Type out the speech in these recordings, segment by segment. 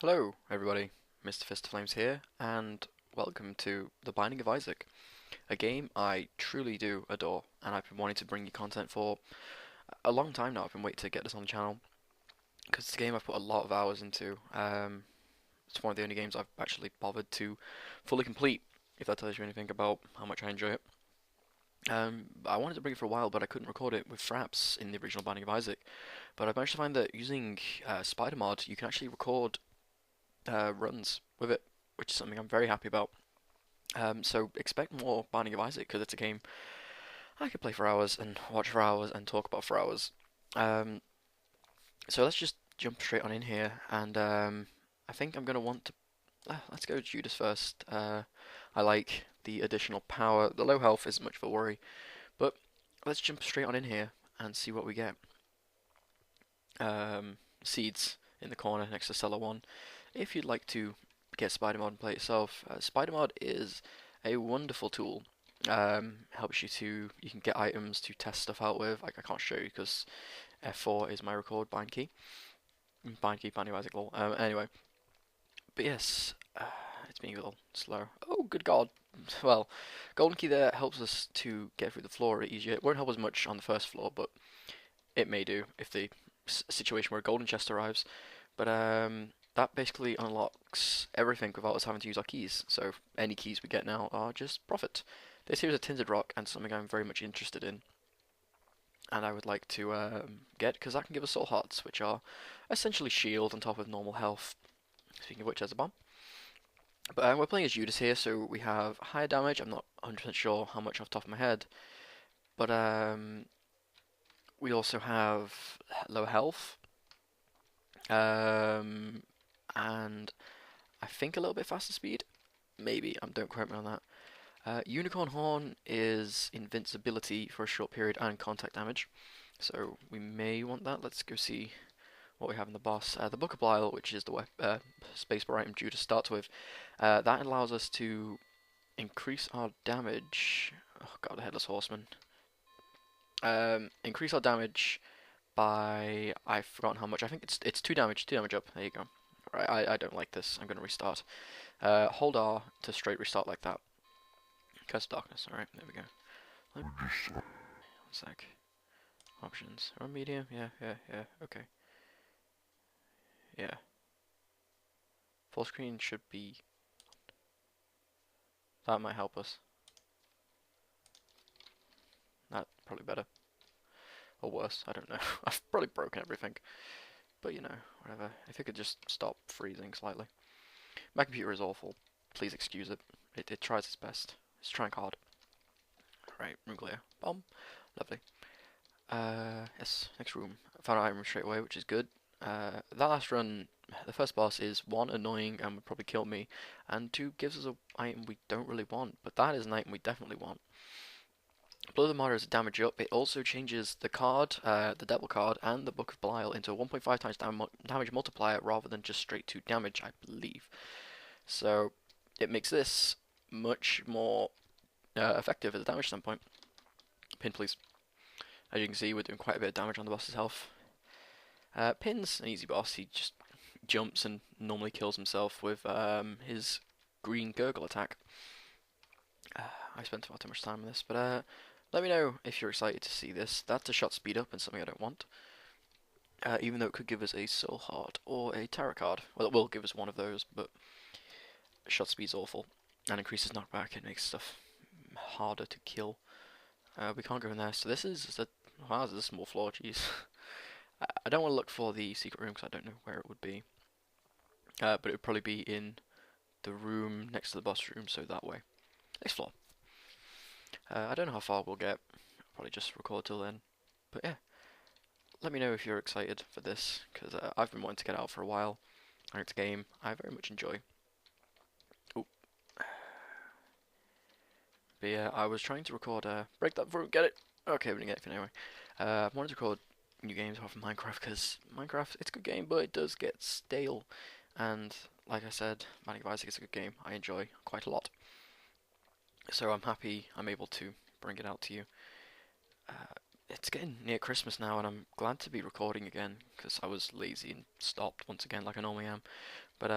Hello, everybody. Mr. Fist of Flames here, and welcome to The Binding of Isaac, a game I truly do adore, and I've been wanting to bring you content for a long time now. I've been waiting to get this on the channel because it's a game I've put a lot of hours into. It's one of the only games I've actually bothered to fully complete, if that tells you anything about how much I enjoy it. I wanted to bring it for a while, but I couldn't record it with Fraps in the original Binding of Isaac. But I've managed to find that using Spider Mod, you can actually record runs with it, which is something I'm very happy about. So expect more Binding of Isaac because it's a game I could play for hours and watch for hours and talk about for hours. Um, so let's just jump straight on in here, and I think I'm gonna want to. Let's go Judas first. I like the additional power. The low health isn't much of a worry, but let's jump straight on in here and see what we get. Seeds in the corner next to Cellar 1. If you'd like to get Spider Mod and play it yourself, Spider Mod is a wonderful tool. Helps you can get items to test stuff out with. Like I can't show you because F4 is my record bind key. Binding Isaac lol. Anyway, but yes, it's being a little slow. Oh, good God. Well, Golden Key there helps us to get through the floor easier. It won't help us much on the first floor, but it may do if the situation where a golden chest arrives. But that basically unlocks everything without us having to use our keys. So any keys we get now are just profit. This here is a tinted rock and something I'm very much interested in, and I would like to get because that can give us soul hearts, which are essentially shield on top of normal health. Speaking of which, there's a bomb. But we're playing as Judas here, so we have higher damage. I'm not 100% sure how much off the top of my head, but we also have low health. And I think a little bit faster speed. Maybe, don't quote me on that. Unicorn Horn is invincibility for a short period and contact damage, so we may want that. Let's go see what we have in the boss. The Book of Belial, which is the spacebar item Judas starts with, that allows us to increase our damage. Oh god, the Headless Horseman. Increase our damage by I've forgotten how much. I think it's two damage up. There you go. Right, I don't like this. I'm gonna restart. Hold R to straight restart like that. Curse of Darkness. All right, there we go. One sec. Options. Or medium. Yeah. Okay. Yeah. Full screen should be. That might help us. That probably better. Or worse. I don't know. I've probably broken everything. But you know, whatever. If it could just stop freezing slightly. My computer is awful. Please excuse it. It tries its best. It's trying hard. Right, room clear. Bomb. Lovely. Yes, next room. Found an item straight away, which is good. That last run, the first boss is one, annoying and would probably kill me, and two, gives us an item we don't really want, but that is an item we definitely want. Blow the Martyr is a damage up. It also changes the card, the Devil card, and the Book of Belial into a 1.5 times damage multiplier rather than just straight 2 damage, I believe. So it makes this much more effective at a damage standpoint. Pin, please. As you can see, we're doing quite a bit of damage on the boss's health. Pin's an easy boss. He just jumps and normally kills himself with his green gurgle attack. I spent far too much time on this, but let me know if you're excited to see this. That's a shot speed up and something I don't want. Even though it could give us a soul heart or a tarot card. Well, it will give us one of those, but shot speed's awful. And increases knockback. It makes stuff harder to kill. We can't go in there, so this is a... Wow, this is a small floor, jeez. I don't want to look for the secret room because I don't know where it would be. But it would probably be in the room next to the boss room, so that way. Next floor. I don't know how far we'll get. I'll probably just record till then. But yeah, let me know if you're excited for this, because I've been wanting to get out for a while. And it's a game I very much enjoy. Ooh. But yeah, I was trying to record, break that before we get it. Okay, we didn't get it anyway. I wanted to record new games apart from Minecraft, because Minecraft, it's a good game, but it does get stale. And like I said, Binding of Isaac is a good game I enjoy quite a lot. So I'm happy I'm able to bring it out to you. it's getting near Christmas now, and I'm glad to be recording again because I was lazy and stopped once again, like I normally am. But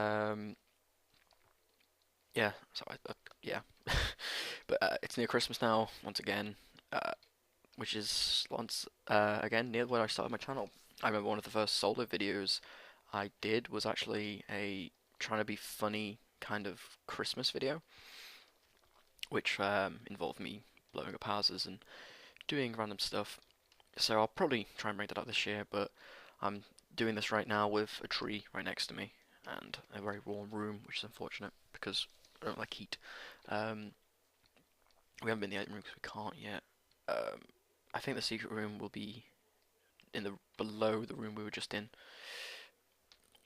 yeah. Yeah. But it's near Christmas now, once again, uh, which is once again near where I started my channel. I remember one of the first solo videos I did was actually a trying to be funny kind of Christmas video, which involved me blowing up houses and doing random stuff. So I'll probably try and bring that up this year, but I'm doing this right now with a tree right next to me and a very warm room, which is unfortunate because I don't like heat. Um, we haven't been in the item room because we can't yet. Um, I think the secret room will be in the below the room we were just in,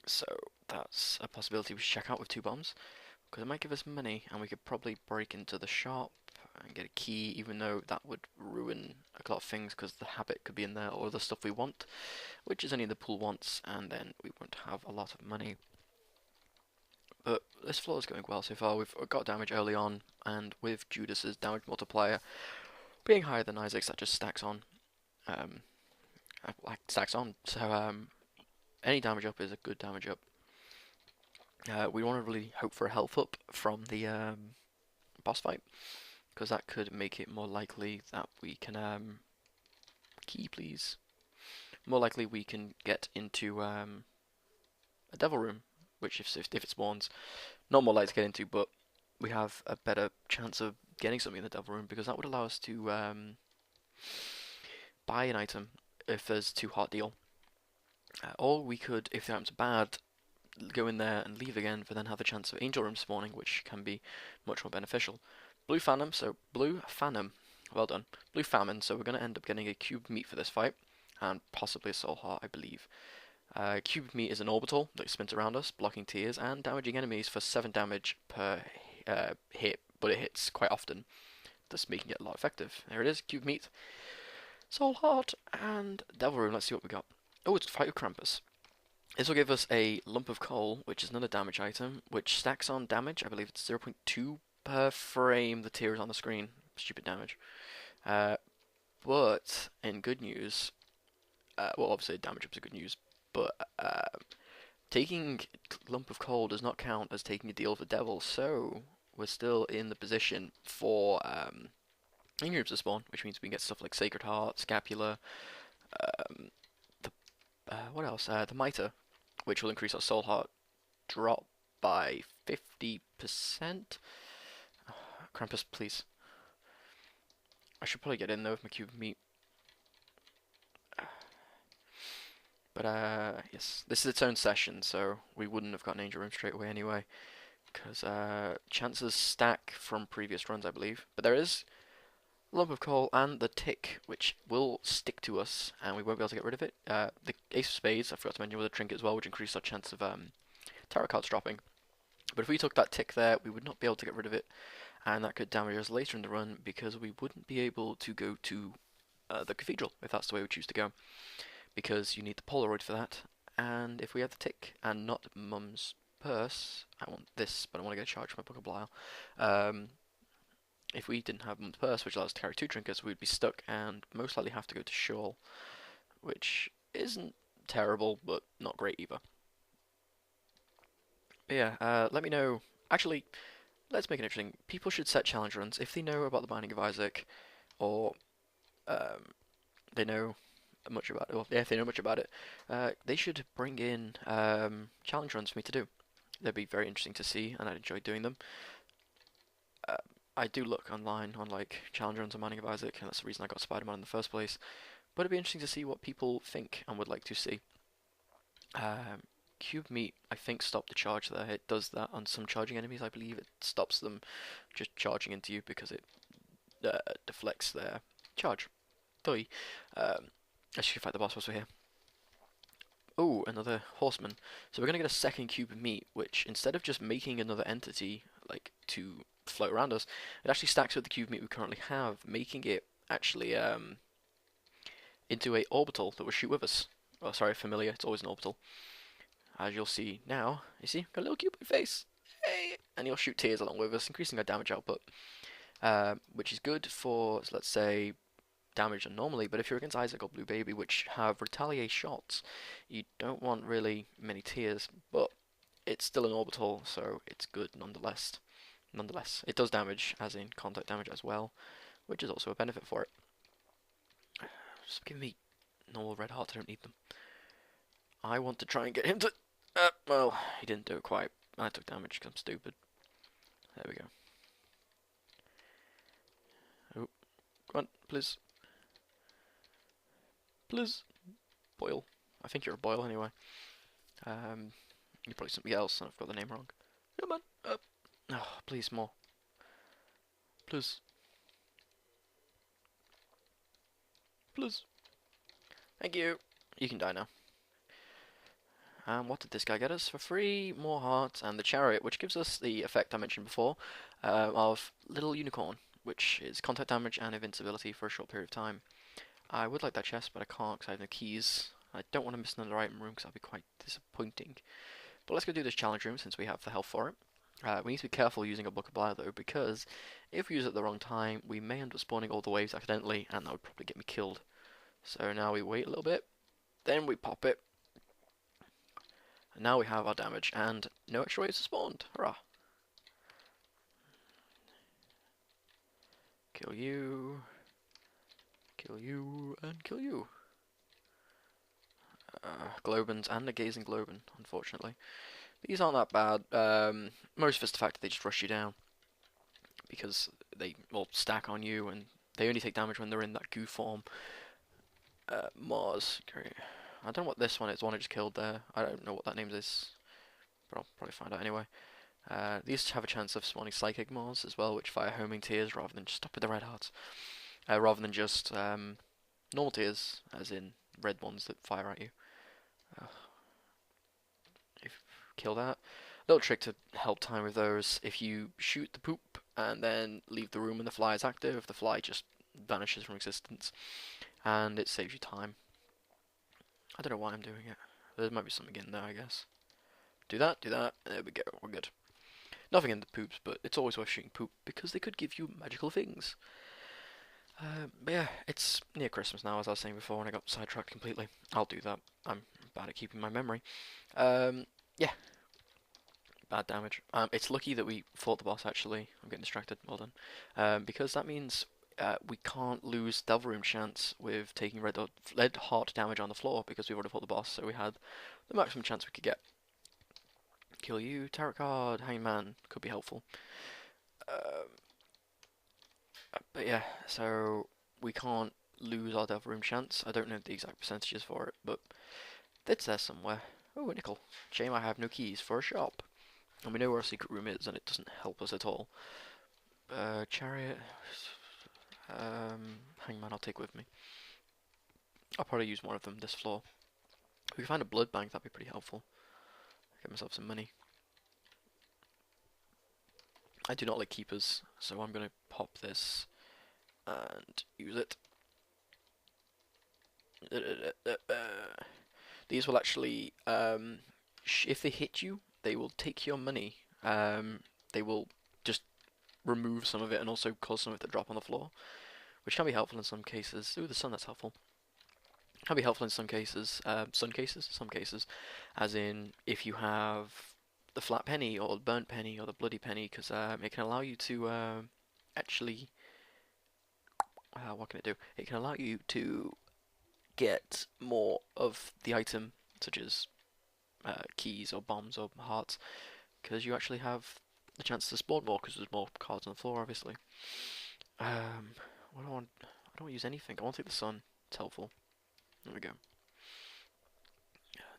so that's a possibility we should check out with two bombs because it might give us money, and we could probably break into the shop and get a key, even though that would ruin a lot of things because the habit could be in there or the stuff we want, which is only the pool wants, and then we won't have a lot of money. But this floor is going well so far. We've got damage early on, and with Judas's damage multiplier being higher than Isaac's, that just stacks on. Um, like stacks on. So any damage up is a good damage up. We want to really hope for a health up from the boss fight, because that could make it more likely that we can key please. More likely we can get into a devil room, which if it spawns, not more likely to get into, but we have a better chance of getting something in the devil room because that would allow us to buy an item if there's too hot deal. Or we could, if the item's bad, go in there and leave again, but then have a chance of angel room spawning, which can be much more beneficial. Blue Phantom, well done. Blue Famine, so we're going to end up getting a cube meat for this fight, and possibly a soul heart, I believe. Cube meat is an orbital that spins around us, blocking tears and damaging enemies for 7 damage per hit, but it hits quite often, thus making it a lot effective. There it is, cube meat, soul heart, and devil room. Let's see what we got. Oh, it's fight with Krampus. This will give us a lump of coal, which is another damage item, which stacks on damage. I believe it's 0.2 per frame the tier is on the screen. Stupid damage. But in good news, well, obviously damage ups are good news, but taking lump of coal does not count as taking a deal with the devil, so we're still in the position for in-groups to spawn, which means we can get stuff like Sacred Heart, Scapula, um, what else? The Mitre, which will increase our soul heart drop by 50%. Krampus, please. I should probably get in though with my cube of meat. But yes, this is its own session, so we wouldn't have gotten Angel Room straight away anyway, because chances stack from previous runs, I believe. But there is lump of coal and the tick, which will stick to us, and we won't be able to get rid of it. The Ace of Spades, I forgot to mention, with a trinket as well, which increased our chance of tarot cards dropping. But if we took that tick there, we would not be able to get rid of it, and that could damage us later in the run because we wouldn't be able to go to the cathedral if that's the way we choose to go, because you need the Polaroid for that. And if we have the tick and not Mum's purse, I want this, but I want to get a charge for my Book of Belial. If we didn't have Mum's purse, which allows us to carry 2 trinkets, we'd be stuck and most likely have to go to Shawl, which isn't terrible, but not great either. But yeah, let me know. Actually, let's make it interesting. People should set challenge runs if they know about the Binding of Isaac, or they know much about it. Well, yeah, if they know much about it, they should bring in challenge runs for me to do. They'd be very interesting to see, and I'd enjoy doing them. I do look online on like challenge runs on Binding of Isaac, and that's the reason I got Spider-Man in the first place. But it'd be interesting to see what people think and would like to see. Cube Meat, I think, stopped the charge there. It does that on some charging enemies, I believe. It stops them just charging into you because it deflects their charge. Let's just fight the boss whilst we're here. Oh, another horseman. So we're going to get a second cube of meat, which instead of just making another entity like to float around us, it actually stacks with the cube of meat we currently have, making it actually into a orbital that will shoot with us. Oh, sorry, familiar. It's always an orbital. As you'll see now, you see, got a little cupid face. Hey! And he'll shoot tears along with us, increasing our damage output, which is good for, so let's say, damage than normally, but if you're against Isaac or Blue Baby, which have retaliate shots, you don't want really many tears, but it's still an orbital, so it's good nonetheless. Nonetheless, it does damage, as in contact damage as well, which is also a benefit for it. Just give me normal red hearts, I don't need them. I want to try and get him to... well, he didn't do it quite. I took damage because I'm stupid. There we go. Oh, come on, please. Please. Boyle. I think you're a Boyle anyway. You're probably something else and I've got the name wrong. Come on, up. Oh, please, more. Please. Please. Thank you. You can die now. And what did this guy get us? For free, more hearts, and the chariot, which gives us the effect I mentioned before, of Little Unicorn, which is contact damage and invincibility for a short period of time. I would like that chest, but I can't because I have no keys. I don't want to miss another item room because that'd be quite disappointing. But let's go do this challenge room since we have the health for it. We need to be careful using a Book of Bile though, because if we use it at the wrong time, we may end up spawning all the waves accidentally, and that would probably get me killed. So now we wait a little bit, then we pop it, and now we have our damage, and no extra waves are spawned. Hurrah! Kill you, and kill you. Globins and a Gazing Globin, unfortunately. These aren't that bad. Most of it's the fact that they just rush you down, because they all stack on you, and they only take damage when they're in that goo form. Mars, great. I don't know what this one is, the one I just killed there. I don't know what that name is, but I'll probably find out anyway. These have a chance of spawning Psychic Mars as well, which fire homing tears rather than just stop with the red hearts. Rather than just normal tears, as in red ones that fire at you. Kill that. Little trick to help time with those: if you shoot the poop and then leave the room and the fly is active, the fly just vanishes from existence, and it saves you time. I don't know why I'm doing it. There might be something in there, I guess. Do that, there we go, we're good. Nothing in the poops, but it's always worth shooting poop because they could give you magical things. But yeah, it's near Christmas now, as I was saying before, and I got sidetracked completely. I'll do that. I'm bad at keeping my memory. Yeah. Bad damage. It's lucky that we fought the boss, actually. I'm getting distracted. Well done. Because that means we can't lose Delver Room chance with taking red heart damage on the floor, because we've already fought the boss, so we had the maximum chance we could get. Kill you. Tarot card. Hangman. Could be helpful. But yeah, so we can't lose our Delver Room chance. I don't know the exact percentages for it, but it's there somewhere. Oh, a nickel. Shame I have no keys for a shop. And we know where our secret room is, and it doesn't help us at all. Chariot. Hangman I'll take with me. I'll probably use one of them this floor. If we can find a blood bank, that'd be pretty helpful. Get myself some money. I do not like keepers, so I'm going to pop this and use it. These will actually, if they hit you, they will take your money. They will just remove some of it and also cause some of it to drop on the floor, which can be helpful in some cases. Ooh, the sun, that's helpful. Can be helpful in some cases. Some cases, as in if you have the flat penny or the burnt penny or the bloody penny, because it can allow you to actually. What can it do? It can allow you to get more of the item, such as keys or bombs or hearts, because you actually have the chance to spawn more because there's more cards on the floor, obviously. What do I want? I don't want to use anything. I want to take the sun. It's helpful. There we go.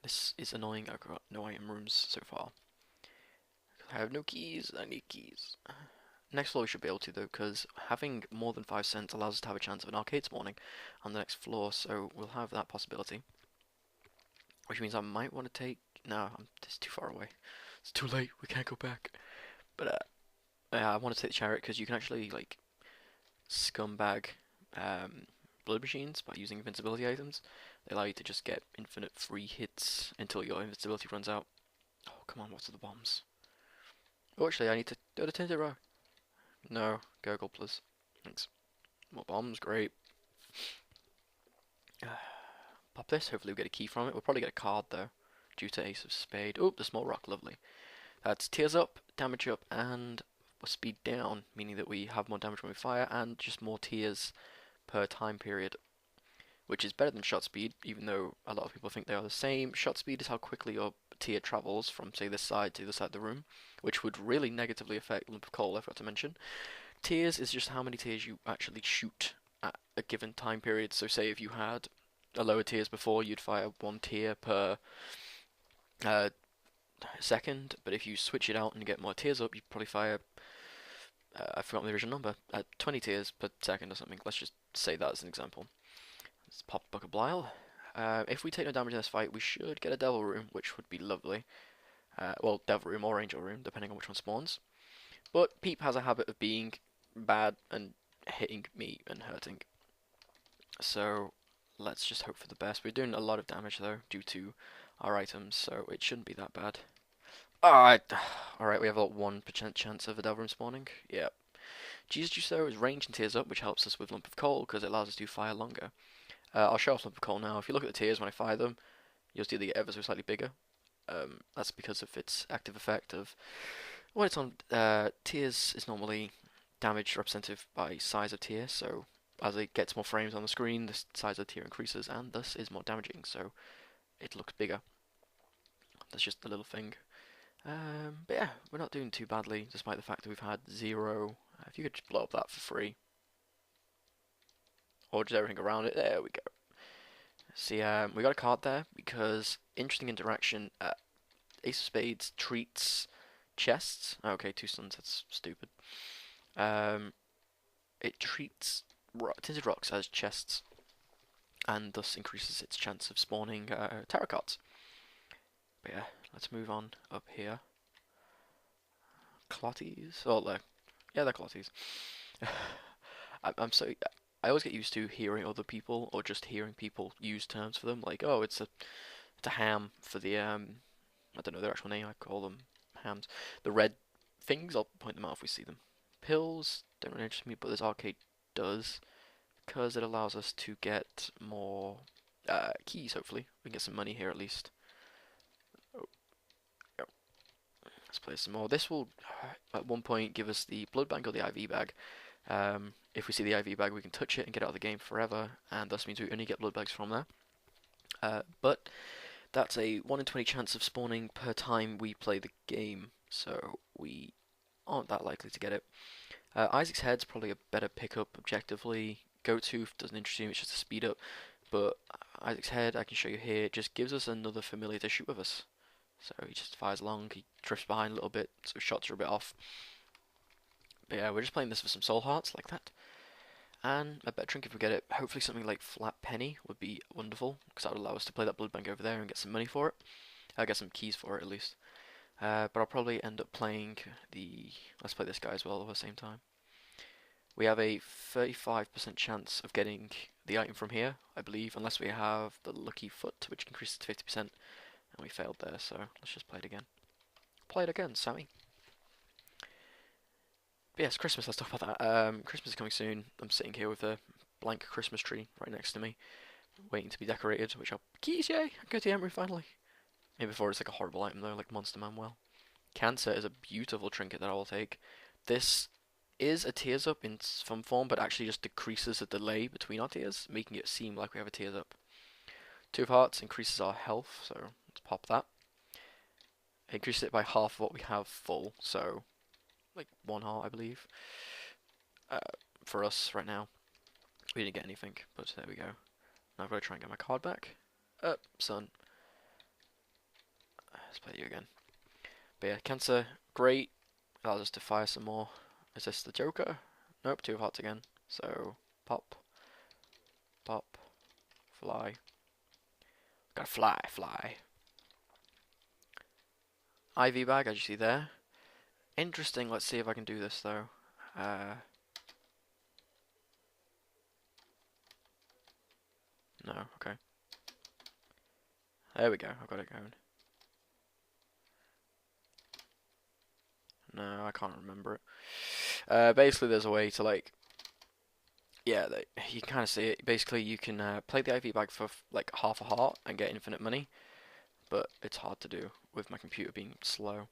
This is annoying. I've got no item rooms so far. I have no keys. I need keys. Next floor we should be able to, though, because having more than 5 cents allows us to have a chance of an arcade spawning on the next floor, so we'll have that possibility. Which means I might want to take... No, it's too far away. It's too late. We can't go back. But I want to take the chariot because you can actually, like, scumbag blood machines by using invincibility items. They allow you to just get infinite free hits until your invincibility runs out. Oh, come on, what's the bombs? Oh, actually, I need to do the tinted row. No, gurgle, please. Thanks. More bombs, great. Pop this, hopefully we get a key from it. We'll probably get a card though, due to Ace of Spade. Oh, the small rock, lovely. That's tears up, damage up, and speed down, meaning that we have more damage when we fire, and just more tears per time period, which is better than shot speed, even though a lot of people think they are the same. Shot speed is how quickly your tear travels from, say, this side to the other side of the room, which would really negatively affect lump of coal, I forgot to mention. Tears is just how many tears you actually shoot at a given time period. So say if you had a lower tiers before, you'd fire 1 tear per uh, second, but if you switch it out and get more tears up, you probably fire, I've forgotten the original number, 20 tears per second or something. Let's just say that as an example. Let's pop Book of Belial. If we take no damage in this fight, we should get a Devil Room, which would be lovely. Well, Devil Room or Angel Room, depending on which one spawns. But Peep has a habit of being bad and hitting me and hurting. So let's just hope for the best. We're doing a lot of damage though, due to our items, so it shouldn't be that bad. Alright, we have a 1% chance of a Devil Room spawning. Yep. Jesus Juice though is range and tears up, which helps us with Lump of Coal, because it allows us to fire longer. I'll show off Lump of Coal now. If you look at the tears when I fire them, you'll see they get ever so slightly bigger. That's because of its active effect of when it's on. Tears is normally damage representative by size of tier, so as it gets more frames on the screen, the size of the tier increases, and thus is more damaging, so it looks bigger. That's just a little thing. But yeah, we're not doing too badly, despite the fact that we've had 0. If you could just blow up that for free. Or just everything around it. There we go. See, we got a card there, because interesting interaction. Ace of Spades treats chests. Okay, 2 suns, that's stupid. It treats tinted rocks as chests, and thus increases its chance of spawning tarot cards. But yeah, let's move on up here. Clotties? Oh, yeah, they're clotties. I always get used to hearing other people, or just hearing people use terms for them, like, oh, it's a ham for the, I don't know their actual name, I call them hams. The red things, I'll point them out if we see them. Pills, don't really interest me, but this arcade does, because it allows us to get more keys, hopefully. We can get some money here at least. Oh, yeah. Let's play some more. This will, at one point, give us the blood bank or the IV bag. If we see the IV bag, we can touch it and get out of the game forever, and thus means we only get blood bags from there. But that's a 1 in 20 chance of spawning per time we play the game, so we aren't that likely to get it. Isaac's Head's probably a better pickup objectively. Goatooth doesn't interest me, it's just a speed up, but Isaac's Head, I can show you here, just gives us another familiar to shoot with us. So he just fires long, he drifts behind a little bit, so shots are a bit off. But yeah, we're just playing this for some soul hearts, like that. And a better trinket if we get it. Hopefully something like Flat Penny would be wonderful, because that would allow us to play that blood bank over there and get some money for it. I'll get some keys for it at least. But I'll probably end up playing the... Let's play this guy as well at the same time. We have a 35% chance of getting the item from here, I believe, unless we have the lucky foot, which increases to 50%. And we failed there, so let's just play it again. Play it again, Sammy. But yes, Christmas, let's talk about that. Christmas is coming soon. I'm sitting here with a blank Christmas tree right next to me, waiting to be decorated, which I'll... Keys, yay! I can go to the Emery finally. Maybe before it's like a horrible item though, like Monster Manuel. Cancer is a beautiful trinket that I will take. This is a tears up in some form, but actually just decreases the delay between our tears, making it seem like we have a tears up. 2 of Hearts increases our health, so let's pop that. It increases it by half of what we have full, so like 1 heart, I believe. For us right now, we didn't get anything, but there we go. Now I've got to try and get my card back. Son. Let's play you again. But yeah, Cancer, great. Allows us to fire some more. Is this the Joker? Nope, 2 of Hearts again. So, pop. Pop. Fly. Gotta fly, fly. IV bag, as you see there. Interesting, let's see if I can do this though. No, okay. There we go, I've got it going. No, I can't remember it. Basically there's a way to like yeah, you can kind of see it. Basically, you can play the IV bag for like half a heart and get infinite money, but it's hard to do with my computer being slow.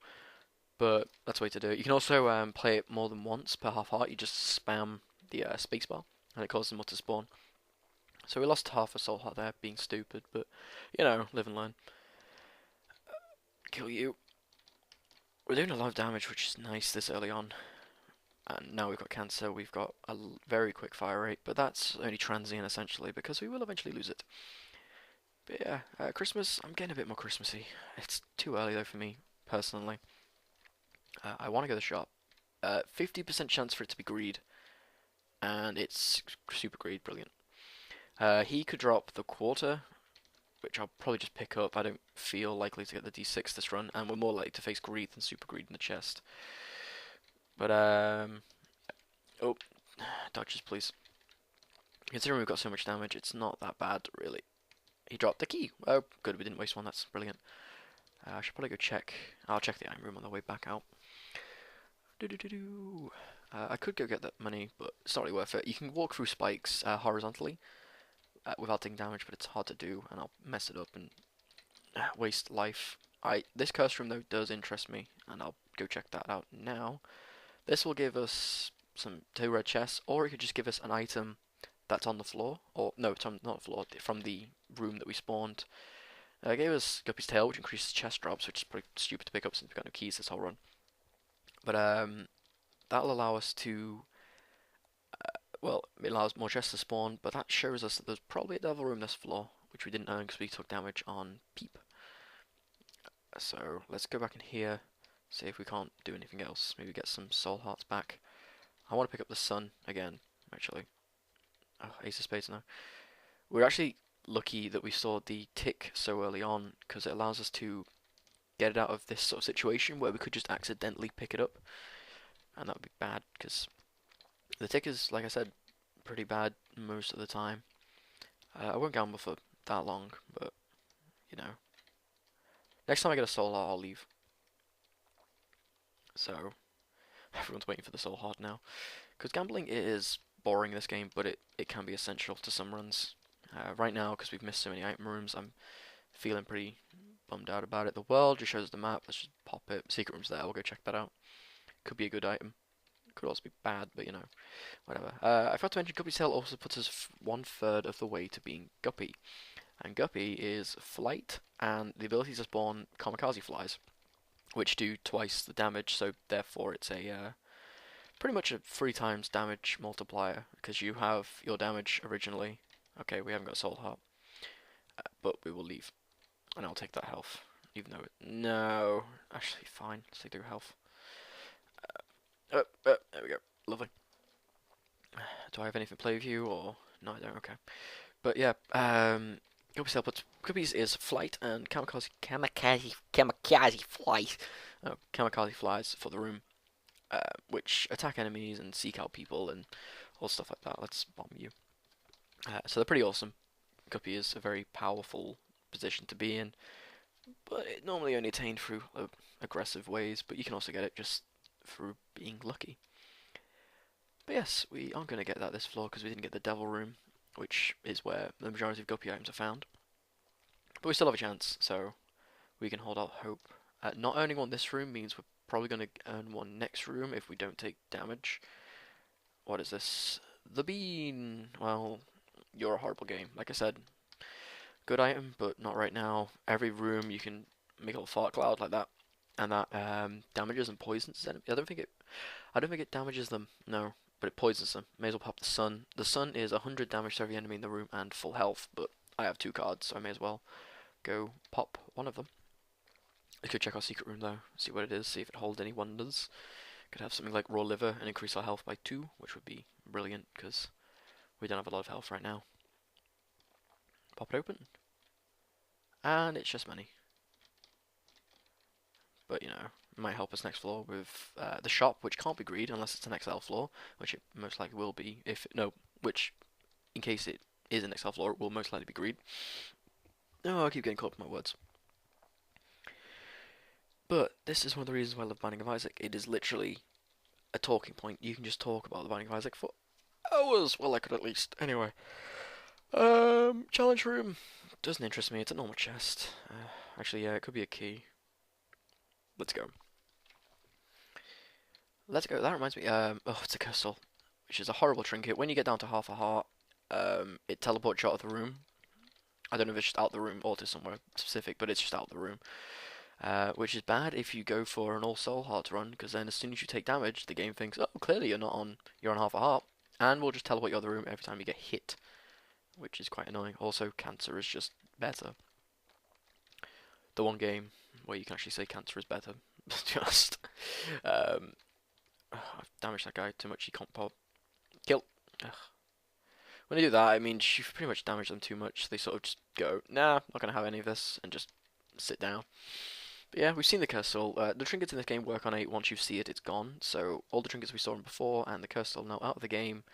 But that's the way to do it. You can also play it more than once per half heart. You just spam the spacebar, and it causes them all to spawn. So we lost half a soul heart there, being stupid, but you know, live and learn. Kill you. We're doing a lot of damage, which is nice this early on. And now we've got cancer, we've got a very quick fire rate, but that's only transient essentially, because we will eventually lose it. But yeah, Christmas, I'm getting a bit more Christmassy. It's too early though for me, personally. I want to go to the shop. 50% chance for it to be greed, and it's super greed, brilliant. He could drop the quarter, which I'll probably just pick up. I don't feel likely to get the D6 this run, and we're more likely to face greed than super greed in the chest. But, oh, dodges, please. Considering we've got so much damage, it's not that bad, really. He dropped the key. Oh, good, we didn't waste one. That's brilliant. I should probably go check. I'll check the item room on the way back out. I could go get that money, but it's not really worth it. You can walk through spikes horizontally without taking damage, but it's hard to do, and I'll mess it up and waste life. This curse room though does interest me, and I'll go check that out now. This will give us some 2 red chests, or it could just give us an item that's on the floor, or no, it's not the floor, from the room that we spawned. It gave us Guppy's Tail, which increases chest drops, which is pretty stupid to pick up since we've got no keys this whole run. But that'll allow us to, well, it allows more chests to spawn, but that shows us that there's probably a devil room this floor, which we didn't earn because we took damage on Peep. So let's go back in here, see if we can't do anything else. Maybe get some soul hearts back. I want to pick up the sun again, actually. Oh, Ace of Spades now. We're actually lucky that we saw the tick so early on, because it allows us to get it out of this sort of situation where we could just accidentally pick it up, and that would be bad, because the tick is, like I said, pretty bad most of the time. I won't gamble for that long, but, you know. Next time I get a soul heart, I'll leave. So, everyone's waiting for the soul heart now. Because gambling is boring in this game, but it can be essential to some runs. Right now, because we've missed so many item rooms, I'm feeling pretty bummed out about it. The world just shows the map. Let's just pop it. Secret room's there. We'll go check that out. Could be a good item. Could also be bad, but you know, whatever. I forgot to mention Guppy's Tail also puts us 1/3 of the way to being Guppy. And Guppy is flight and the ability to spawn kamikaze flies, which do twice the damage, so therefore it's a pretty much a 3 times damage multiplier, because you have your damage originally. Okay, we haven't got a soul heart, but we will leave, and I'll take that health, even though no, actually fine, let's take their health. There we go, lovely. Do I have anything to play with you, or no? I don't. Okay, but yeah, Guppy's is flight and kamikaze flight. Oh, kamikaze flies for the room, which attack enemies and seek out people and all stuff like that. Let's bomb you. So they're pretty awesome. Guppy is a very powerful position to be in, but it normally only attained through aggressive ways, but you can also get it just through being lucky. But yes, we aren't going to get that this floor because we didn't get the Devil Room, which is where the majority of Guppy items are found. But we still have a chance, so we can hold out hope. Not earning one this room means we're probably going to earn one next room if we don't take damage. What is this? The Bean! Well, you're a horrible game. Like I said, good item, but not right now. Every room you can make a little fart cloud like that, and that damages and poisons enemies. I don't think it damages them, no, but it poisons them. May as well pop the sun. The sun is 100 damage to every enemy in the room and full health, but I have 2 cards, so I may as well go pop one of them. I could check our secret room though, see what it is, see if it holds any wonders. Could have something like raw liver and increase our health by 2, which would be brilliant, because we don't have a lot of health right now. Pop it open. And it's just money. But, you know, it might help us next floor with the shop, which can't be greed unless it's an XL floor, which it most likely will be. Which, in case it is an XL floor, it will most likely be greed. Oh, I keep getting caught up in my words. But this is one of the reasons why I love Binding of Isaac. It is literally a talking point. You can just talk about the Binding of Isaac for hours. Well, I could at least. Anyway. Challenge room. Doesn't interest me. It's a normal chest. Actually, yeah, it could be a key. Let's go. Let's go. That reminds me. Oh, it's a crystal, which is a horrible trinket. When you get down to half a heart, it teleports you out of the room. I don't know if it's just out of the room or to somewhere specific, but it's just out of the room. Which is bad if you go for an all soul heart run, because then as soon as you take damage, the game thinks, oh, clearly you're on half a heart, and will just teleport you out of the room every time you get hit, which is quite annoying. Also, cancer is just better. The one game where you can actually say cancer is better, to be honest. I've damaged that guy too much, he can't pop. Kill. Ugh. When they do that, I mean, you've pretty much damaged them too much. They sort of just go, nah, not going to have any of this, and just sit down. But yeah, we've seen the curse soul. The trinkets in this game work on 8. Once you see it, it's gone. So all the trinkets we saw before and the curse soul now out of the game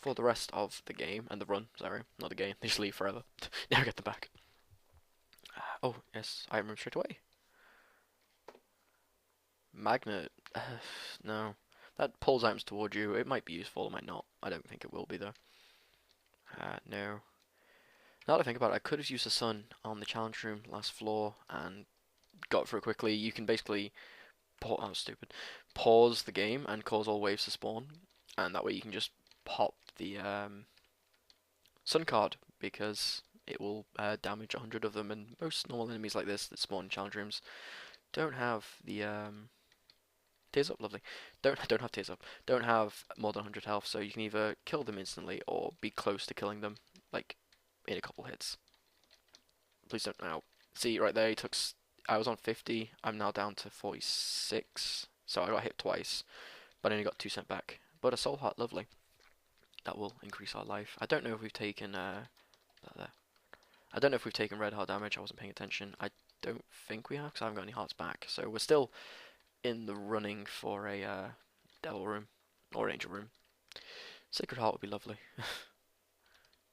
for the rest of the game. And the run, sorry, not the game. They just leave forever. Never get them back. Oh, yes, I remember straight away. Magnet. No. That pulls items toward you. It might be useful, it might not. I don't think it will be, though. No. Now that I think about it, I could have used the sun on the challenge room last floor and got through it quickly. You can basically pause the game and cause all waves to spawn, and that way you can just pop the sun card, because it will damage 100 of them, and most normal enemies like this that spawn in challenge rooms don't have the tears up, lovely. Don't have tears up. Don't have more than 100 health, so you can either kill them instantly or be close to killing them, like in a couple hits. Please don't now. See right there, I was on 50. I'm now down to 46. So I got hit twice, but I only got 2 sent back. But a soul heart, lovely. That will increase our life. I don't know if we've taken there. I don't know if we've taken red heart damage. I wasn't paying attention. I don't think we have, because I haven't got any hearts back. So we're still in the running for a devil room or angel room. Sacred heart would be lovely.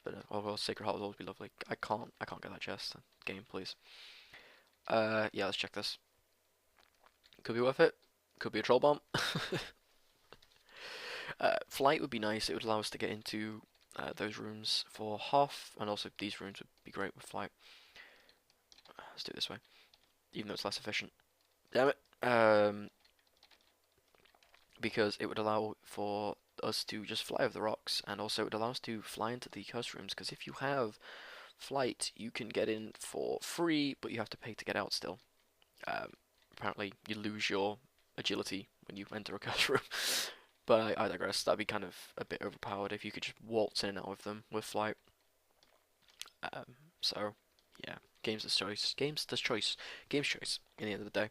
But well, sacred heart would always be lovely. I can't get that chest. Game, please. Yeah, let's check this. Could be worth it. Could be a troll bomb. Flight would be nice. It would allow us to get into those rooms for half, and also these rooms would be great with flight. Let's do it this way, even though it's less efficient. Damn it. Because it would allow for us to just fly over the rocks, and also it would allow us to fly into the curse rooms, because if you have flight, you can get in for free, but you have to pay to get out still. Apparently, you lose your agility when you enter a curse room. But I digress. That'd be kind of a bit overpowered if you could just waltz in and out of them with flight. So, yeah, game's choice. Game's choice in the end of the day.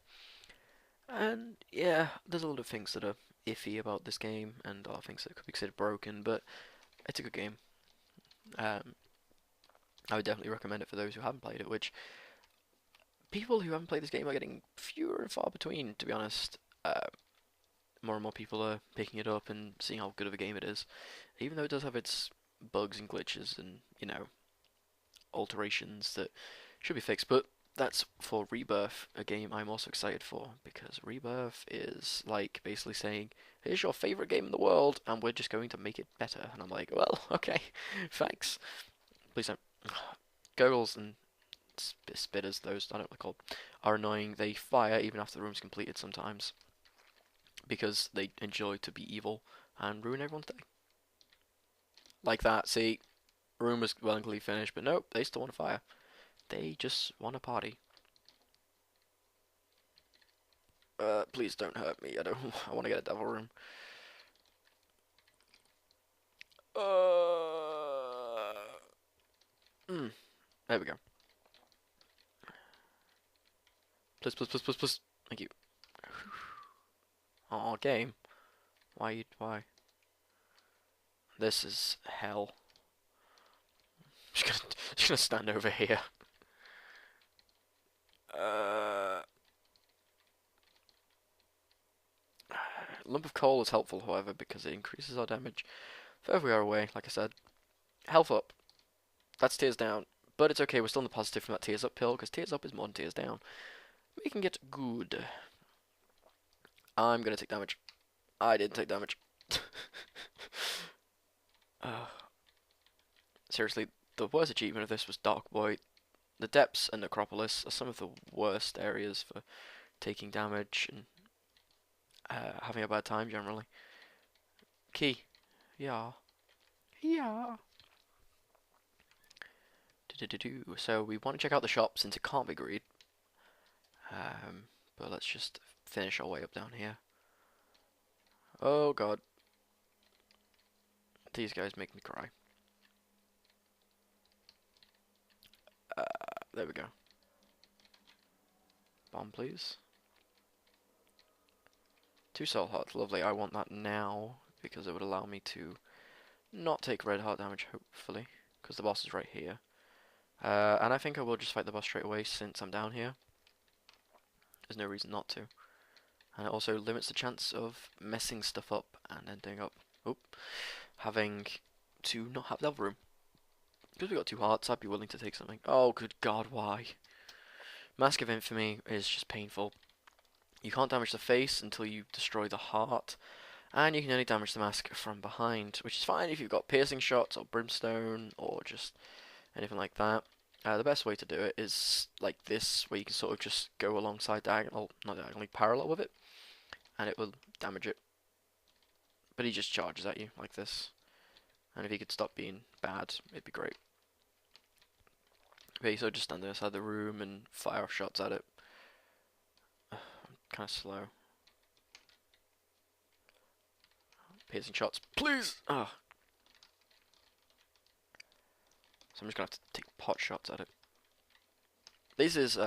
And yeah, there's a lot of things that are iffy about this game, and a lot of things that could be considered broken, but it's a good game. I would definitely recommend it for those who haven't played it, which people who haven't played this game are getting fewer and far between, to be honest. More and more people are picking it up and seeing how good of a game it is, even though it does have its bugs and glitches and, you know, alterations that should be fixed. But that's for Rebirth, a game I'm also excited for, because Rebirth is like basically saying, here's your favorite game in the world, and we're just going to make it better. And I'm like, well, okay, thanks. Please don't. Gurgles and spitters, those, I don't know what they're called, are annoying. They fire even after the room's completed sometimes, because they enjoy to be evil and ruin everyone's day. Like that, see, room was well and clearly finished, but nope, they still want to fire. They just want to party. Please don't hurt me. I want to get a devil room. There we go. Please, please, please, please, please. Thank you. Oh, game. Why? This is hell. Just gonna stand over here. Lump of coal is helpful, however, because it increases our damage further we are away. Like I said, health up. That's tears down, but it's okay. We're still in the positive from that tears up pill, because tears up is more than tears down. We can get good. I'm gonna take damage. I didn't take damage. Uh, seriously, the worst achievement of this was Dark Void. The depths and Necropolis are some of the worst areas for taking damage and having a bad time generally. Key. Yeah. Yeah. So we want to check out the shop since it can't be greed. But let's just finish our way up down here. Oh god. These guys make me cry. There we go. Bomb, please. 2 soul hearts, lovely. I want that now because it would allow me to not take red heart damage, hopefully, because the boss is right here. And I think I will just fight the boss straight away since I'm down here. There's no reason not to. And it also limits the chance of messing stuff up and ending up, having to not have level room. Because we got 2 hearts, I'd be willing to take something. Oh, good god, why? Mask of Infamy is just painful. You can't damage the face until you destroy the heart, and you can only damage the mask from behind, which is fine if you've got piercing shots or brimstone or just anything like that. The best way to do it is like this, where you can sort of just go alongside not diagonally, parallel with it, and it will damage it. But he just charges at you like this, and if he could stop being bad, it'd be great. Okay, so just stand there inside the room and fire off shots at it. I'm kind of slow. Piercing shots, please! Ah. So I'm just gonna have to take pot shots at it. This is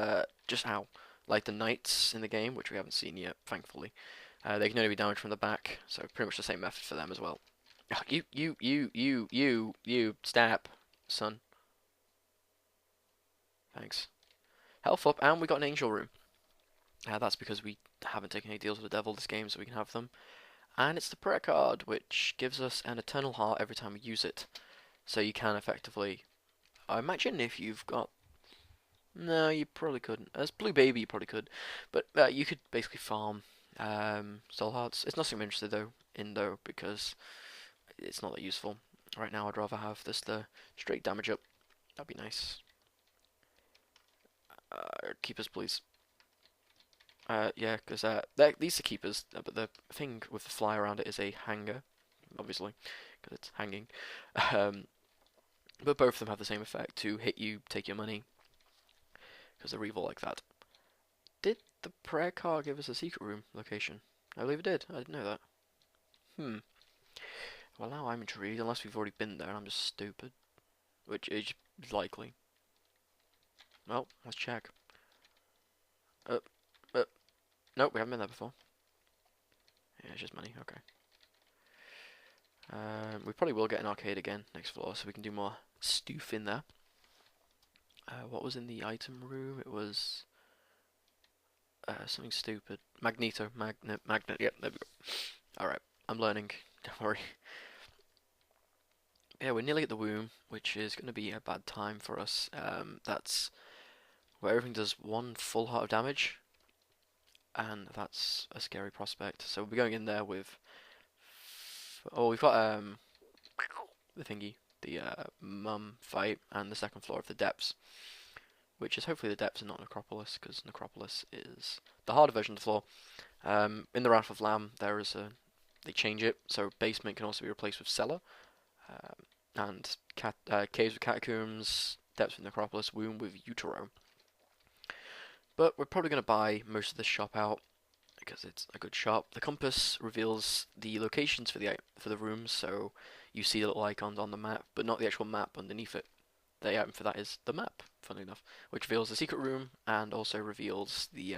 just how, like the knights in the game, which we haven't seen yet, thankfully. They can only be damaged from the back, so pretty much the same method for them as well. You, stab, son. Thanks. Health up, and we got an angel room. That's because we haven't taken any deals with the devil this game, so we can have them. And it's the prayer card, which gives us an eternal heart every time we use it. So you can effectively... I imagine if you've got... No, you probably couldn't. As Blue Baby, you probably could. But you could basically farm soul hearts. It's nothing I'm interested though, because it's not that useful. Right now I'd rather have this the straight damage up. That'd be nice. Keepers, please. Yeah, because these are keepers, but the thing with the fly around it is a hanger, obviously, because it's hanging. But both of them have the same effect, to hit you, take your money, because they're evil like that. Did the prayer card give us a secret room location? I believe it did. I didn't know that. Well, now I'm intrigued, unless we've already been there and I'm just stupid. Which is likely. Well, let's check. Nope, we haven't been there before. Yeah, it's just money, okay. We probably will get an arcade again next floor, so we can do more stoof in there. What was in the item room? It was something stupid. Magnet, yep, there we go. Alright, I'm learning, don't worry. Yeah, we're nearly at the womb, which is going to be a bad time for us. That's where everything does 1 full heart of damage, and that's a scary prospect. So we'll be going in there with... Oh, we've got the thingy, the mum fight, and the second floor of the depths, which is hopefully the depths and not Necropolis, because Necropolis is the harder version of the floor. In the Wrath of Lamb, there is a... They change it, so basement can also be replaced with cellar. And caves with catacombs, depths with Necropolis, womb with utero. But we're probably going to buy most of this shop out because it's a good shop. The compass reveals the locations for the rooms, so you see the little icons on the map, but not the actual map underneath it. The item for that is the map, funnily enough, which reveals the secret room and also reveals the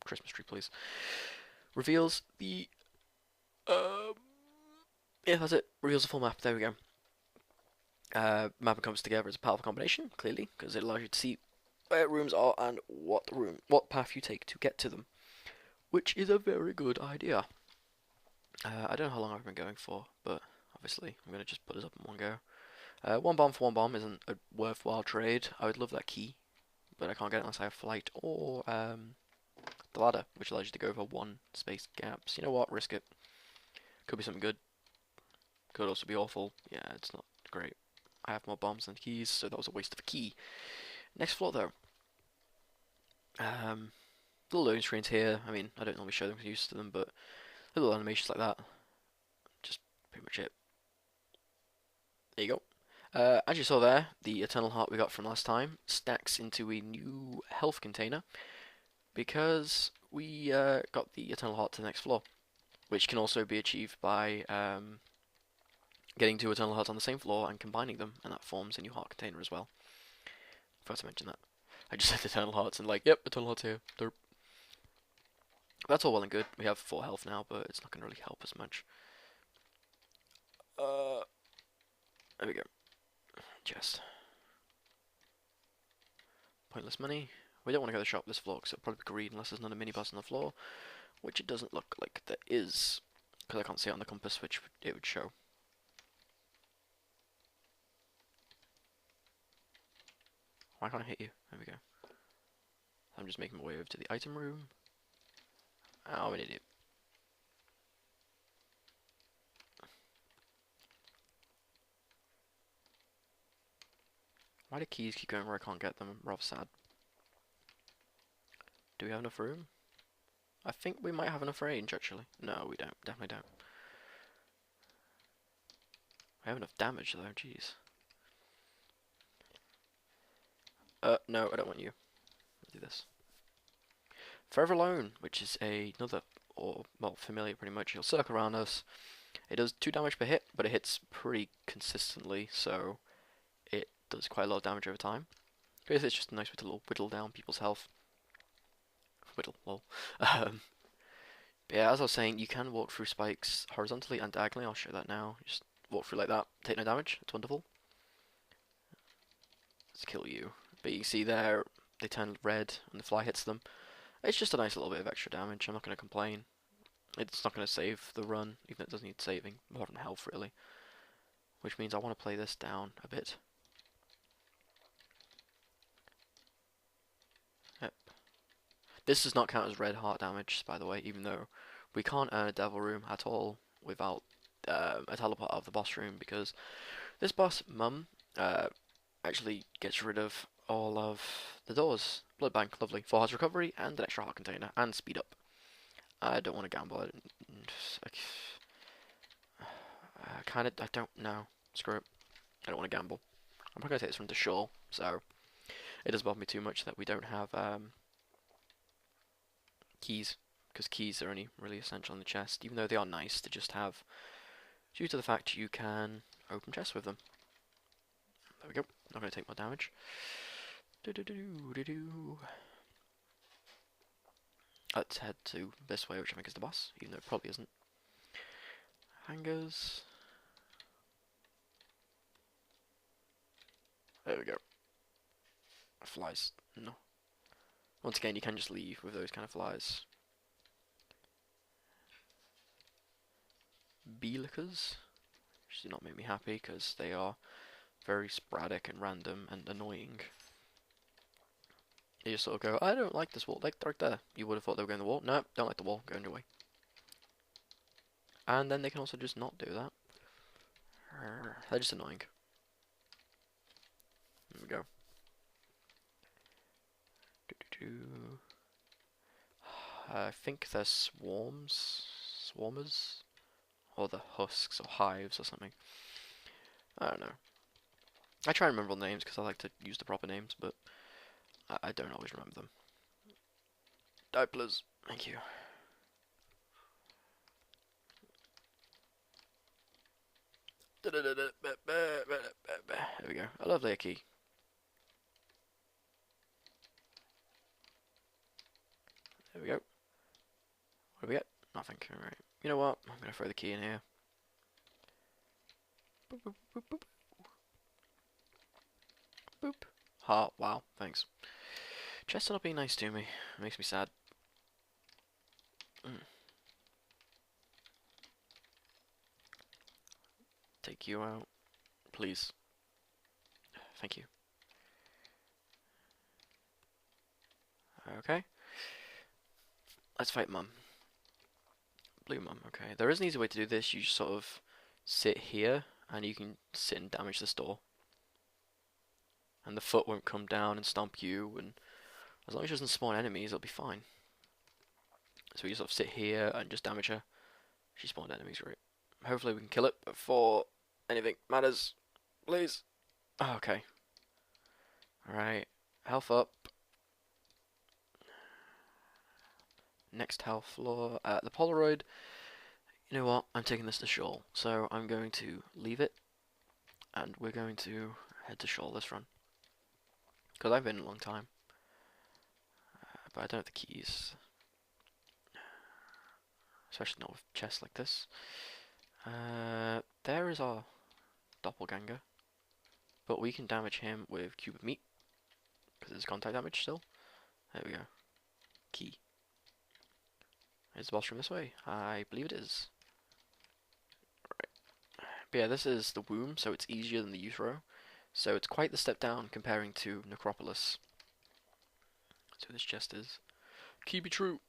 Christmas tree, please. Reveals the yeah, that's it. Reveals the full map. There we go. Map and compass together is a powerful combination, clearly, because it allows you to see where rooms are and what path you take to get to them, which is a very good idea. I don't know how long I've been going for, but obviously I'm going to just put this up in one go. 1 bomb for 1 bomb isn't a worthwhile trade. I would love that key, but I can't get it unless I have flight or the ladder, which allows you to go over 1 space gaps. You know what? Risk it. Could be something good. Could also be awful. Yeah, it's not great. I have more bombs than keys, so that was a waste of a key. Next floor, though. Little loading screens here. I mean, I don't normally show them because I'm used to them, but little animations like that. Just pretty much it. There you go. As you saw there, the Eternal Heart we got from last time stacks into a new health container because we got the Eternal Heart to the next floor, which can also be achieved by getting two Eternal Hearts on the same floor and combining them, and that forms a new heart container as well. Forgot to mention that. I just said Eternal Hearts and like, yep, Eternal Hearts here. Derp. That's all well and good. We have 4 health now, but it's not going to really help us much. There we go. Chest. Pointless money. We don't want to go to the shop this floor because it'll probably be green unless there's another mini boss on the floor, which it doesn't look like there is because I can't see it on the compass, which it would show. Why can't I hit you? There we go. I'm just making my way over to the item room. Oh, I'm an idiot. Why do keys keep going where I can't get them? I'm rather sad. Do we have enough room? I think we might have enough range, actually. No, we don't. Definitely don't. We have enough damage, though. Jeez. No, I don't want you. Let's do this. Forever Alone, which is another, or, well, familiar pretty much. He'll circle around us. It does 2 damage per hit, but it hits pretty consistently, so it does quite a lot of damage over time. It's just a nice way to whittle down people's health. Whittle, lol. But yeah, as I was saying, you can walk through spikes horizontally and diagonally. I'll show that now. Just walk through like that, take no damage. It's wonderful. Let's kill you. But you can see there, they turn red and the fly hits them. It's just a nice little bit of extra damage. I'm not going to complain. It's not going to save the run, even though it does need saving. More than health, really. Which means I want to play this down a bit. Yep. This does not count as red heart damage, by the way, even though we can't earn a devil room at all without a teleport out of the boss room, because this boss, Mum, actually gets rid of all of the doors. Blood bank, lovely. 4 hearts recovery and an extra heart container and speed up. I don't want to gamble. I don't know. Screw it. I don't want to gamble. I'm probably going to take this from the shore, so it doesn't bother me too much that we don't have keys, because keys are only really essential in the chest, even though they are nice to just have, due to the fact you can open chests with them. There we go. Not going to take more damage. Let's head to this way, which I think is the boss, even though it probably isn't. Hangers. There we go. Flies. No. Once again, you can just leave with those kind of flies. Bee-lickers, which do not make me happy because they are very sporadic and random and annoying. You just sort of go, I don't like this wall, like right there. You would have thought they were going to the wall. No, don't like the wall, go on your way. And then they can also just not do that. They're just annoying. There we go. I think they're swarmers, or the husks or hives or something. I don't know. I try and remember all the names because I like to use the proper names, but I don't always remember them. Die, please. Thank you. There we go. I love their key. There we go. What do we get? Nothing. Alright. You know what? I'm gonna throw the key in here. Boop, boop, boop, boop. Boop. Heart. Wow. Thanks. Chests are not being nice to me. It makes me sad. Take you out. Please. Thank you. Okay. Let's fight Mum. Blue Mum, okay. There is an easy way to do this. You just sort of sit here, and you can sit and damage this door. And the foot won't come down and stomp you, and as long as she doesn't spawn enemies, it'll be fine. So we just sort of sit here and just damage her. She spawned enemies, right? Hopefully we can kill it before anything matters. Please. Oh, okay. Alright. Health up. Next health floor. The Polaroid. You know what? I'm taking this to Shoal. So I'm going to leave it. And we're going to head to Shoal this run. Because I've been a long time. But I don't have the keys. Especially not with chests like this. There is our doppelganger. But we can damage him with cube of meat. Because there's contact damage still. There we go. Key. Is the boss room this way? I believe it is. Right. But yeah, this is the womb, so it's easier than the utero. So it's quite the step down comparing to Necropolis. So this chest is. Key be true.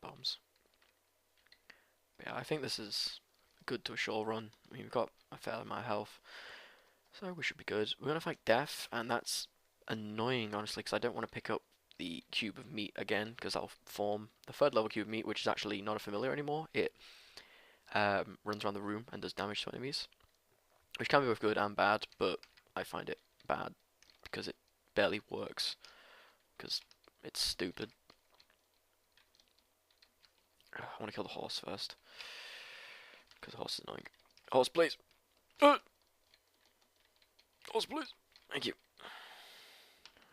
Bombs. But yeah, I think this is good to a Shoal run. I mean, we've got a fair amount of health. So we should be good. We're going to fight Death, and that's annoying, honestly, because I don't want to pick up the cube of meat again, because that'll form the third level cube of meat, which is actually not a familiar anymore. It runs around the room and does damage to enemies, which can be both good and bad, but I find it bad because it barely works, because it's stupid. I want to kill the horse first, because the horse is annoying. Horse, please! Horse, please! Thank you.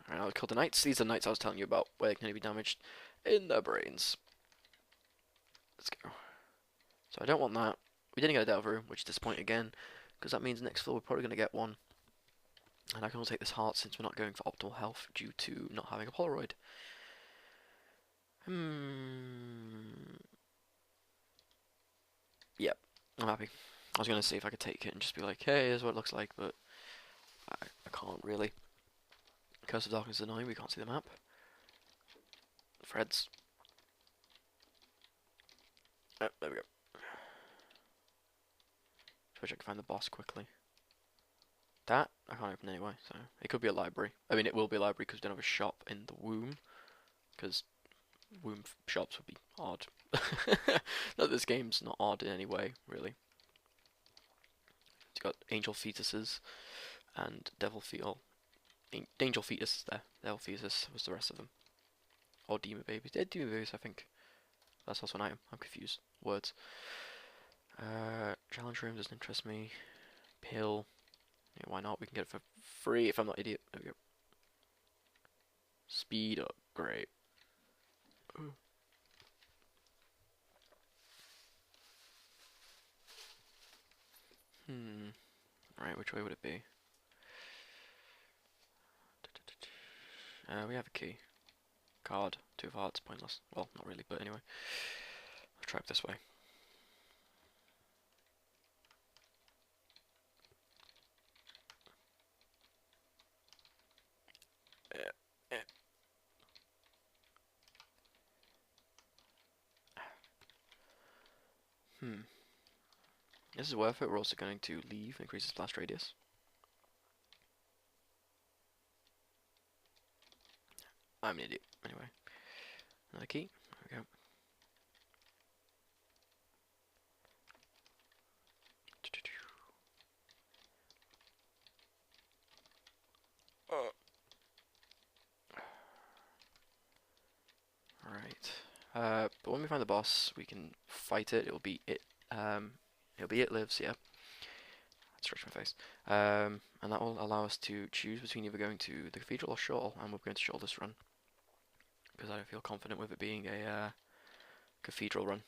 Alright, I'll kill the knights. These are the knights I was telling you about, where they can be damaged in their brains. Let's go. So I don't want that. We didn't get a delve room, which is disappointing again, because that means next floor we're probably going to get one. And I can also take this heart since we're not going for optimal health due to not having a Polaroid. Yep, I'm happy. I was going to see if I could take it and just be like, hey, here's what it looks like, but I can't really. Curse of Darkness is annoying, we can't see the map. Threads. Oh, there we go. Just wish I could find the boss quickly. That, I can't open anyway, so it could be a library. I mean, it will be a library because we don't have a shop in the womb. Because womb shops would be odd. No, this game's not odd in any way, really. It's got angel fetuses and devil fetal. Angel fetus there. Devil fetus was the rest of them. Or demon babies. They're demon babies, I think. That's also an item. I'm confused. Words. Challenge room doesn't interest me. Pill. Yeah, why not? We can get it for free if I'm not an idiot. There we go. Speed up. Great. Ooh. Right, which way would it be? We have a key. Card. 2 of hearts. Pointless. Well, not really, but anyway. I'll try it this way. This is worth it. We're also going to leave, increase the blast radius. I'm an idiot. Anyway. Another key. There we go. Alright. But when we find the boss, we can fight it. It'll be it lives, yeah. Stretch my face. And that will allow us to choose between either going to the cathedral or Shoal, and we're going to Shoal this run. Because I don't feel confident with it being a cathedral run.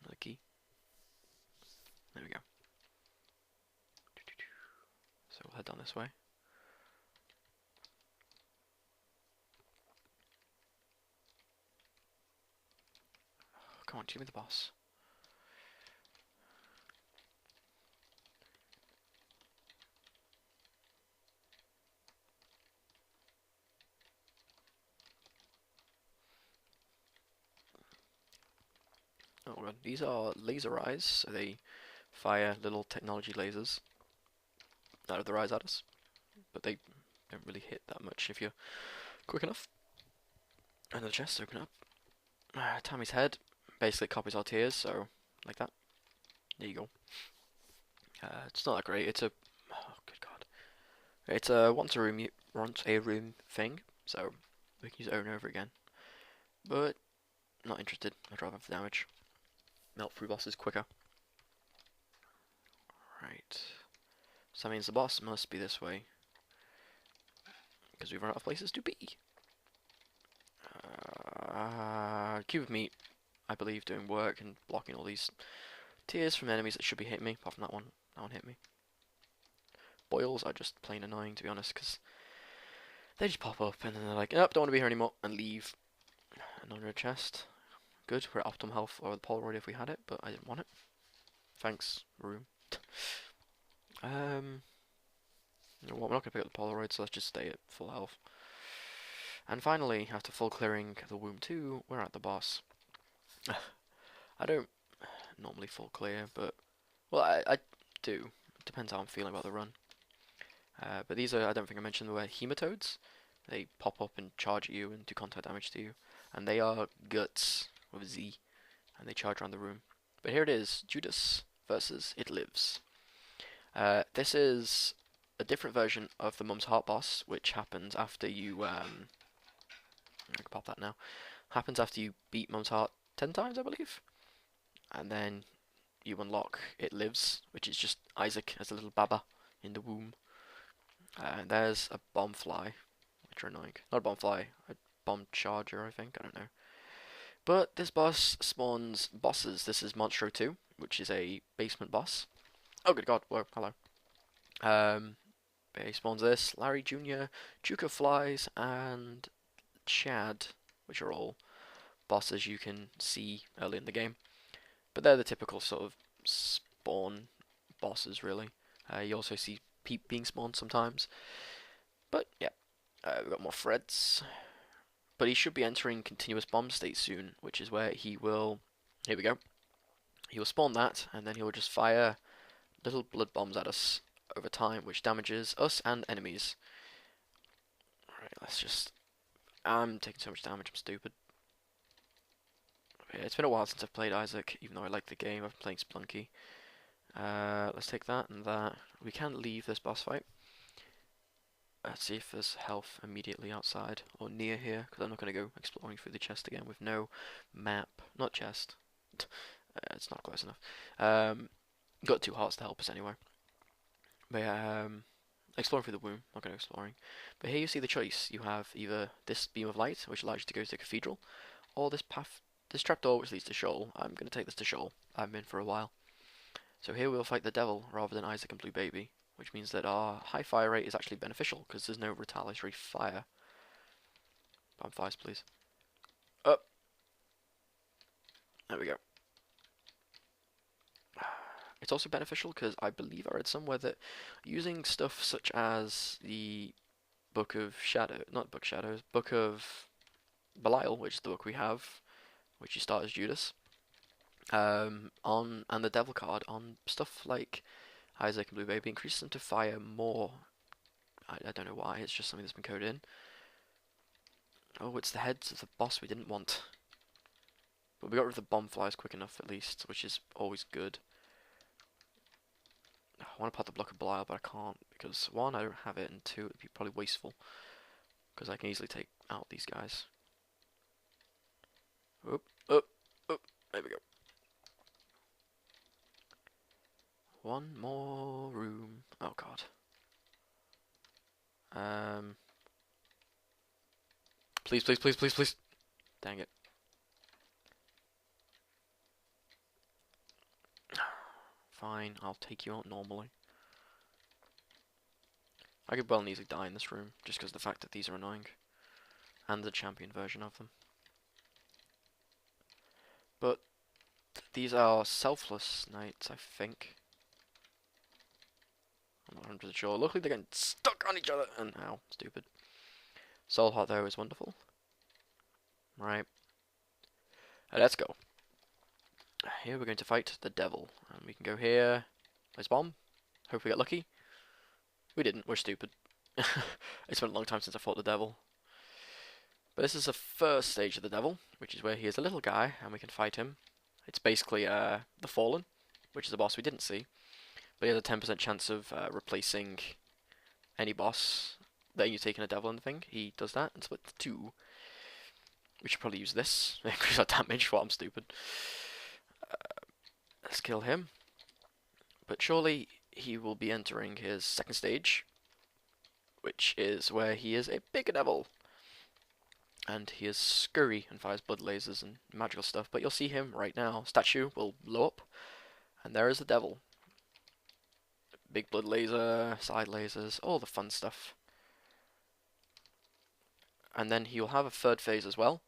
Another key. There we go. So we'll head down this way. Oh, come on, give me the boss. Oh god, these are laser eyes, so they fire little technology lasers out of their eyes at us, but they don't really hit that much if you're quick enough. And the chests open up. Tammy's head basically copies our tears, so like that. There you go. It's not that great. It's a good god. It's a once a room thing, so we can use it over and over again. But not interested. I'd rather have the damage. Melt through bosses quicker. Right. So that means the boss must be this way, because we've run out of places to be. Cube of meat, I believe, doing work and blocking all these tears from enemies that should be hitting me, apart from that one. That one hit me. Boils are just plain annoying, to be honest, because they just pop up and then they're like, nope, don't want to be here anymore, and leave. Another chest. Good, we're at optimal health or the Polaroid if we had it, but I didn't want it. Thanks, room. Well, we're not going to pick up the Polaroid, so let's just stay at full health. And finally, after full clearing the womb 2, we're at the boss. I don't normally full clear, but, well, I do. It depends how I'm feeling about the run. But these are, I don't think I mentioned, were hematodes. They pop up and charge at you and do contact damage to you. And they are guts with a Z, and they charge around the room. But here it is, Judas versus It Lives. This is a different version of the Mum's Heart boss, which happens after you, I can pop that now. Happens after you beat Mum's Heart 10 times, I believe. And then you unlock It Lives, which is just Isaac as a little baba in the womb. There's a bomb fly, which are annoying. Not a bomb fly, a bomb charger, I think, I don't know. But this boss spawns bosses. This is Monstro 2, which is a basement boss. Oh good god, whoa, hello. He spawns this, Larry Jr., Juka Flies, and Chad, which are all bosses you can see early in the game. But they're the typical sort of spawn bosses, really. You also see Peep being spawned sometimes. But, yeah, we've got more threads. But he should be entering continuous bomb state soon, which is where he will... Here we go. He will spawn that, and then he will just fire little blood bombs at us over time, which damages us and enemies. Alright, let's just... I'm taking so much damage, I'm stupid. Yeah, it's been a while since I've played Isaac, even though I like the game. I've been playing Splunky. Let's take that and that. We can leave this boss fight. Let's see if there's health immediately outside or near here, because I'm not going to go exploring through the chest again with no map. Not chest. It's not close enough. Got 2 hearts to help us anyway. But yeah, exploring through the womb, not going to exploring. But here you see the choice. You have either this beam of light, which allows you to go to the cathedral, or this path, this trapdoor, which leads to Shoal. I'm going to take this to Shoal. I've been for a while. So here we'll fight the devil rather than Isaac and Blue Baby, which means that our high fire rate is actually beneficial, because there's no retaliatory fire. Bomb fires, please. Up. There we go. It's also beneficial because I believe I read somewhere that using stuff such as the Book of Shadow, not Book of Shadows, Book of Belial, which is the book we have, which you start as Judas, and the Devil card on stuff like Isaac and Blue Baby increases them to fire more. I don't know why, it's just something that's been coded in. Oh, it's the heads of the boss we didn't want. But we got rid of the bomb flies quick enough at least, which is always good. I want to pop the block of Belial, but I can't, because 1, I don't have it, and 2, it would be probably wasteful, because I can easily take out these guys. Oop, oop, oop, there we go. 1 more room. Oh god. Please, please, please, please, please. Dang it. Fine, I'll take you out normally. I could well and easily die in this room, just because of the fact that these are annoying. And the champion version of them. But these are selfless knights, I think. I'm not 100% sure. Luckily they're getting stuck on each other, and ow, stupid. Soul Heart though is wonderful. Right. Let's go. here we're going to fight the devil. And we can go here, place bomb, hope we get lucky. We didn't, we're stupid. It's been a long time since I fought the devil. But this is the first stage of the devil, which is where he is a little guy, and we can fight him. It's basically the Fallen, which is a boss we didn't see. But he has a 10% chance of replacing any boss that you take in a devil and thing. He does that and split to 2. We should probably use this, increase our damage while I'm stupid. Let's kill him. But surely he will be entering his second stage, which is where he is a bigger devil. And he is scurry and fires blood lasers and magical stuff, but you'll see him right now. Statue will blow up, and there is the devil. Big blood laser, side lasers, all the fun stuff. And then he'll have a third phase as well,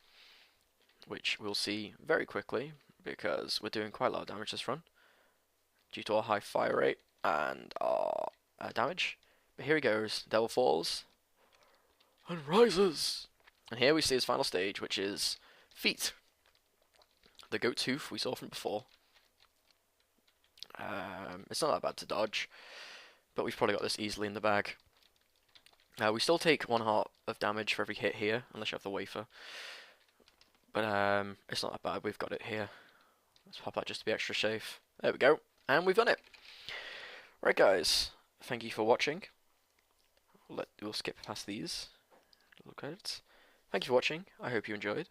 which we'll see very quickly, because we're doing quite a lot of damage this run, due to our high fire rate and our damage. But here he goes, devil falls, and rises! And here we see his final stage, which is feet. The goat's hoof we saw from before. It's not that bad to dodge, but we've probably got this easily in the bag. We still take 1 heart of damage for every hit here, unless you have the wafer. But it's not that bad, we've got it here. Let's pop that just to be extra safe. There we go, and we've done it. Right guys, thank you for watching. We'll skip past these little credits. Thank you for watching, I hope you enjoyed.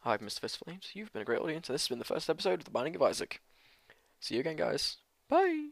I've Mr. Fistflames, you've been a great audience, and this has been the first episode of The Binding of Isaac. See you again guys, bye!